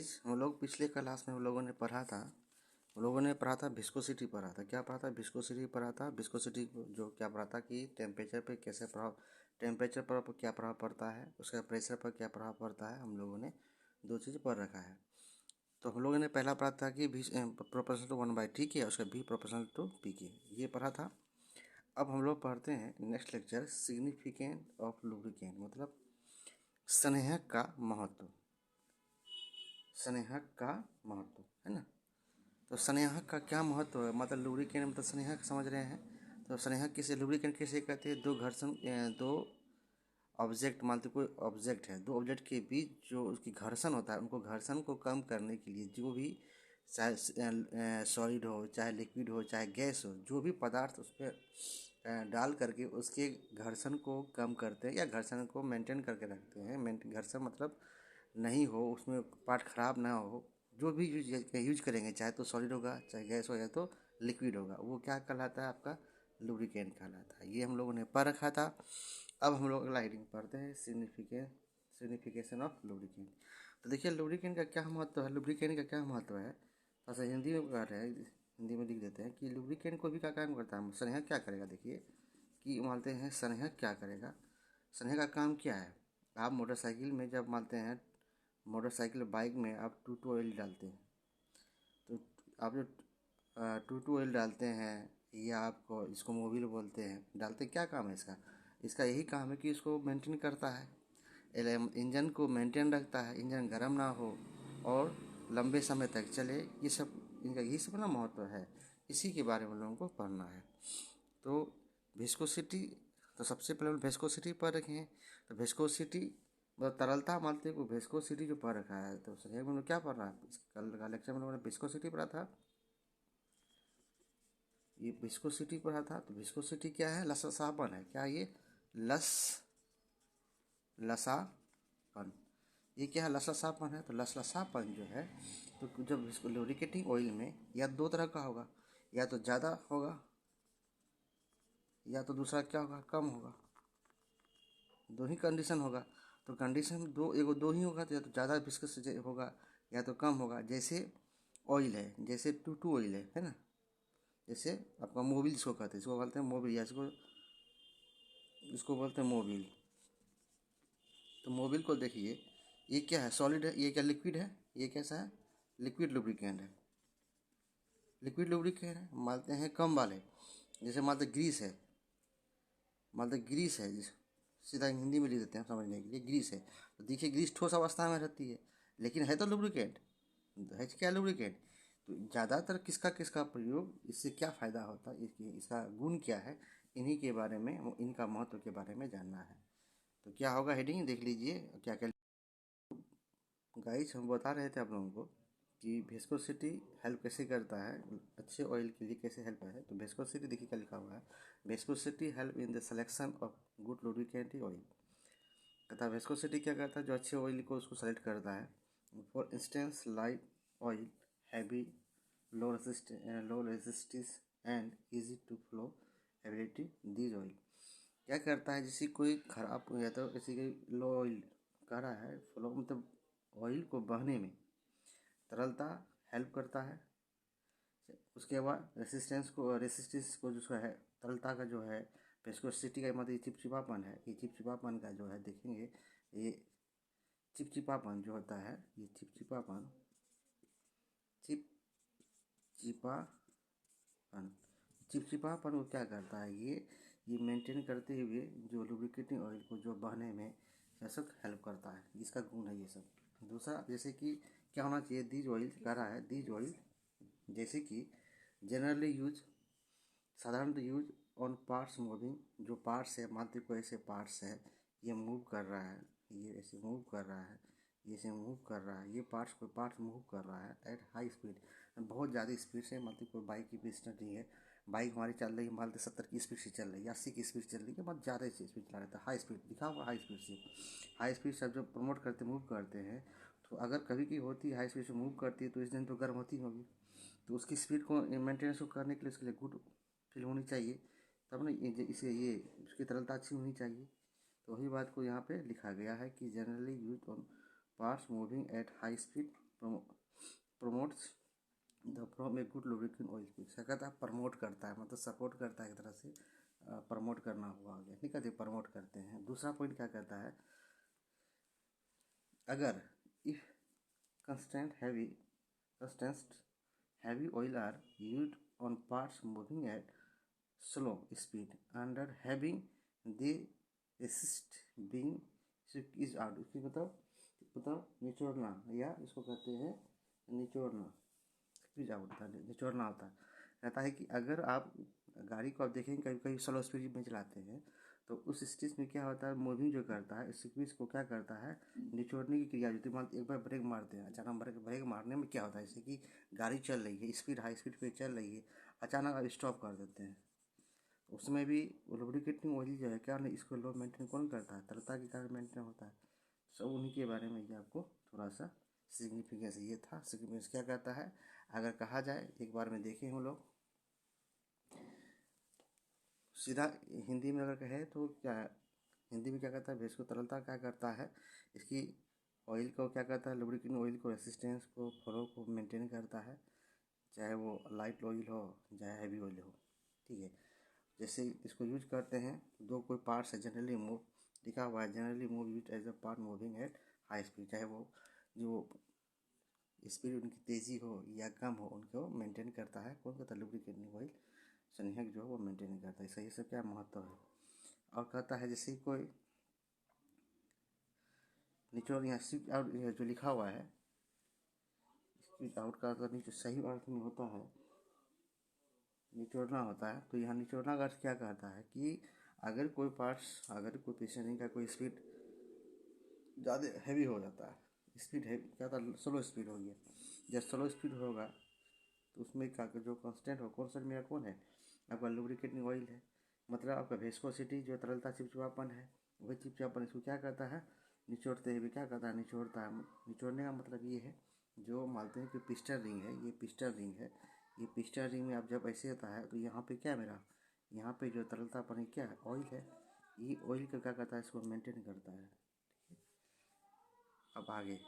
Guys, हम लोग पिछले क्लास में हम लोगों ने पढ़ा था विस्कोसिटी पढ़ा था। क्या पढ़ा था? विस्कोसिटी पढ़ा था। विस्कोसिटी जो क्या पढ़ा था कि टेम्परेचर पर क्या प्रभाव पड़ता है, उसका प्रेशर पर क्या प्रभाव पड़ता है। हम लोगों ने दो चीज़ पढ़ रखा है। तो हम लोगों ने पहला पढ़ा था कि V प्रोपोर्शनल टू 1/T के, उसका V प्रोपोर्शनल टू P के, ये पढ़ा था। अब हम लोग पढ़ते हैं next lecture significant of lubricant, मतलब स्नेहक का महत्व। स्नेहक का महत्व है ना। तो स्नेहक का क्या महत्व है, मतलब लुब्रिकेंट मतलब स्नेहक समझ रहे हैं। तो स्नेहक किसे, लुब्रिकेंट किसे कहते हैं? दो ऑब्जेक्ट, मानते कोई ऑब्जेक्ट है, दो ऑब्जेक्ट के बीच जो उसकी घर्षण होता है, उनको घर्षण को कम करने के लिए जो भी, चाहे सॉलिड हो, चाहे लिक्विड हो, चाहे गैस हो, जो भी पदार्थ उस पर डाल करके उसके घर्षण को कम करते हैं या घर्षण को मेंटेन करके रखते हैं। घर्षण मतलब नहीं हो, उसमें पार्ट खराब ना हो, जो भी यूज करेंगे, चाहे तो सॉलिड होगा, चाहे गैस हो, या तो लिक्विड होगा, वो क्या कहलाता है? आपका लुब्रिकेंट कहलाता है। ये हम लोगों ने पढ़ रखा था। अब हम लोग अगला हेडिंग पढ़ते हैं सिग्निफिकेशन ऑफ लुब्रिकेंट। तो देखिए लुब्रिकेंट का क्या महत्व है, लुब्रिकेंट का क्या महत्व है। अच्छा, हिंदी में कह रहे हैं, हिंदी में लिख देते हैं कि लुब्रिकेंट को भी क्या काम करता है। स्नेहक क्या करेगा, देखिए कि मानते हैं स्नेहक क्या करेगा। स्नेहक का काम क्या है? आप मोटरसाइकिल में जब मानते हैं, मोटरसाइकिल बाइक में आप टू ऑयल डालते हैं, तो आप जो टू ऑयल डालते हैं, या आपको इसको मोबिल बोलते हैं, डालते क्या काम है इसका? इसका यही काम है कि इसको मेंटेन करता है, इंजन को मेंटेन रखता है, इंजन गर्म ना हो और लंबे समय तक चले। ये सब इनका यही सब ना महत्व है। इसी के बारे में लोगों को पढ़ना है। तो विस्कोसिटी, तो सबसे पहले विस्कोसिटी पढ़ रखे हैं। तो विस्कोसिटी मतलब तरलता, मानते को विस्कोसिटी जो पढ़ रखा है। तो सही में क्या पढ़ रहा है? कल का लेक्चर में लोगों ने विस्कोसिटी पढ़ा था, ये विस्कोसिटी पढ़ा था। तो विस्कोसिटी क्या है? लससापन है। क्या ये? लसापन। ये क्या है? लससापन है। तो लसलसापन जो है, तो जब इसको लुब्रिकेटिंग ऑयल में या दो तरह का होगा, या तो ज़्यादा होगा, या तो दूसरा क्या होगा? कम होगा। दो ही कंडीशन होगा। तो कंडीशन दो ही होगा, तो या तो ज़्यादा विस्कस होगा या तो कम होगा। जैसे ऑयल है, जैसे टू ऑयल है ना। जैसे आपका मोबिल जिसको कहते हैं, इसको बोलते हैं मोबिल, या इसको बोलते हैं मोबिल। तो मोबिल को देखिए, ये क्या है? सॉलिड है। ये क्या? लिक्विड है। ये कैसा है? लिक्विड लुब्रिकेंट है। लिक्विड लुब्रिकेंट है। मानते हैं कम वाले, जैसे मानते ग्रीस है, जिस सीधा हिंदी में लिख देते हैं समझने के लिए, ग्रीस है। तो देखिए ग्रीस ठोस अवस्था में रहती है, लेकिन है तो लुब्रिकेंट, है क्या? लुब्रिकेंट। तो ज़्यादातर किसका प्रयोग, इससे क्या फ़ायदा होता है, इसका गुण क्या है, इन्हीं के बारे में, इनका महत्व के बारे में जानना है। तो क्या होगा हेडिंग देख लीजिए क्या क्या। गाइस, हम बता रहे थे आप लोगों को कि विस्कोसिटी हेल्प कैसे करता है, अच्छे ऑयल के लिए कैसे हेल्प है। तो विस्कोसिटी देखिए क्या लिखा हुआ है, viscosity help in the selection of good lubricant oil. कहता है विस्कोसिटी क्या करता है? जो अच्छे ऑयल को उसको सेलेक्ट करता है। For instance light oil, heavy, low resistance and easy to flow ability these oil. क्या करता है? जैसे कोई खराब, या तो किसी की लो ऑयल कह रहा है, फ्लो मतलब ऑयल को बहने में, तरलता हेल्प करता है। उसके बाद रेसिस्टेंस को जो है, तरलता का जो है, विस्कोसिटी का मतलब चिपचिपापन है। ये चिपचिपापन का जो है देखेंगे, ये चिपचिपापन जो होता है, ये चिपचिपापन चिपचिपापन वो क्या करता है? ये मेंटेन करते हुए जो लुब्रिकेटिंग ऑयल को जो बहने में सब हेल्प करता है, इसका गुण है ये सब। दूसरा, जैसे कि क्या होना चाहिए, दीज ऑयल कह रहा है, दीज ऑयल जैसे कि जनरली यूज, साधारणतः यूज ऑन पार्ट्स मूविंग, जो पार्ट्स है, मानते को ऐसे पार्ट्स है, ये मूव कर रहा है, ये ऐसे मूव कर रहा है, ये ऐसे मूव कर रहा है, ये पार्ट्स मूव कर रहा है एट हाई स्पीड, बहुत ज़्यादा स्पीड से। मतलब कोई बाइक की स्पीड नहीं है, बाइक हमारी चल रही है, मान लीजिए 70 की स्पीड से चल रही है, 80 की स्पीड चल रही है, बहुत ज़्यादा स्पीड चला रहता है, हाई स्पीड दिखा हुआ, हाई स्पीड से। हाई स्पीड से जब प्रमोट करते, मूव करते हैं, तो अगर कभी की होती है हाई स्पीड से मूव करती है, तो इस दिन तो गर्म होती होगी। तो उसकी स्पीड को मेंटेनेंस को करने के लिए उसके लिए गुड फील होनी चाहिए, तब ना ये उसकी तरलता अच्छी होनी चाहिए। तो वही बात को यहाँ पे लिखा गया है कि generally use on parts moving at high speed promotes the from a good lubricant oil speed. क्या कहता है? प्रमोट करता है, मतलब सपोर्ट करता है एक तरह से, प्रमोट करना हुआ आगे, नहीं कहते प्रमोट करते हैं। दूसरा पॉइंट क्या कहता है? अगर if constant heavy oil are used on parts moving at slow speed under having they assist being squeeze out. इसकी मतलब निचोड़ना, या इसको कहते हैं निचोड़ना, स्क्वीज आउट होता है, निचोड़ना होता है। कहता है कि अगर आप गाड़ी को आप देखेंगे कभी कभी स्लो स्पीड में चलाते हैं, तो उस स्टेज में क्या होता है? मूविंग जो करता है स्क्वीज को क्या करता है? निचोड़ने की क्रिया होती है। मान एक बार ब्रेक मारते हैं, अचानक ब्रेक मारने में क्या होता है? जैसे कि गाड़ी चल रही है, स्पीड हाई स्पीड पे चल रही है, अचानक आप स्टॉप कर देते हैं, उसमें भी लुब्रिकेटिंग ऑयल जो है क्या नहीं, इसको लो मेंटेन कौन करता है? तरलता के कारण मेंटेन होता है। सब उन्हीं के बारे में ये आपको थोड़ा सा सिग्निफिकेंस ये था। सिग्निफिकेंस क्या कहता है? अगर कहा जाए, एक बार में देखें हम लोग सीधा हिंदी में अगर कहे तो क्या है? हिंदी में क्या कहता है? भैंस को तरलता क्या करता है? इसकी ऑयल को क्या कहता है? लुब्रिकेटिंग ऑयल को, रेसिस्टेंस को, फ्लो को मेंटेन करता है, चाहे वो लाइट ऑयल हो चाहे हैवी ऑयल हो, ठीक है। जैसे इसको यूज करते हैं, दो कोई पार्ट्स है जनरली मूव, लिखा हुआ है generally move use as a part moving at high speed, चाहे वो जो स्पीड उनकी तेज़ी हो या कम हो, उनको मेंटेन करता है। कौन कहता है? लुब्रिकेटिंग ऑयल संयोजक जो है वो मेंटेन करता है। सही से क्या महत्व है? और कहता है जैसे कोई निचोड़, यहाँ स्विच आउट जो लिखा हुआ है, स्विच आउट का अगर नीचे सही अर्थ में होता है निचोड़ना होता है, तो यहाँ निचोड़ना का अर्थ क्या कहता है कि अगर कोई पार्ट्स, अगर कोई पेशेंट का कोई स्पीड ज़्यादा हैवी हो जाता है, स्पीड है क्या था? स्लो स्पीड हो गया। जब स्लो स्पीड होगा तो उसमें क्या जो कांस्टेंट हो, कांस्टेंट मेरा कौन है? आपका लुब्रिकेटिंग ऑयल है, मतलब आपका विस्कोसिटी जो तरलता चिपचिपापन है, वही चिपचिपापन इसको क्या कहता है? निचोड़ते हुए क्या कहता है? निचोड़ता है। निचोड़ने का मतलब ये है, जो मानते हैं कि पिस्टन रिंग है, ये पिस्टन रिंग है, ये पिस्टन रिंग में आप जब ऐसे होता है तो यहाँ पे क्या मेरा, यहाँ पे जो तरलतापन है क्या है? ऑयल है। ये ऑयल का क्या करता है? इसको मेंटेन करता है। अब आगे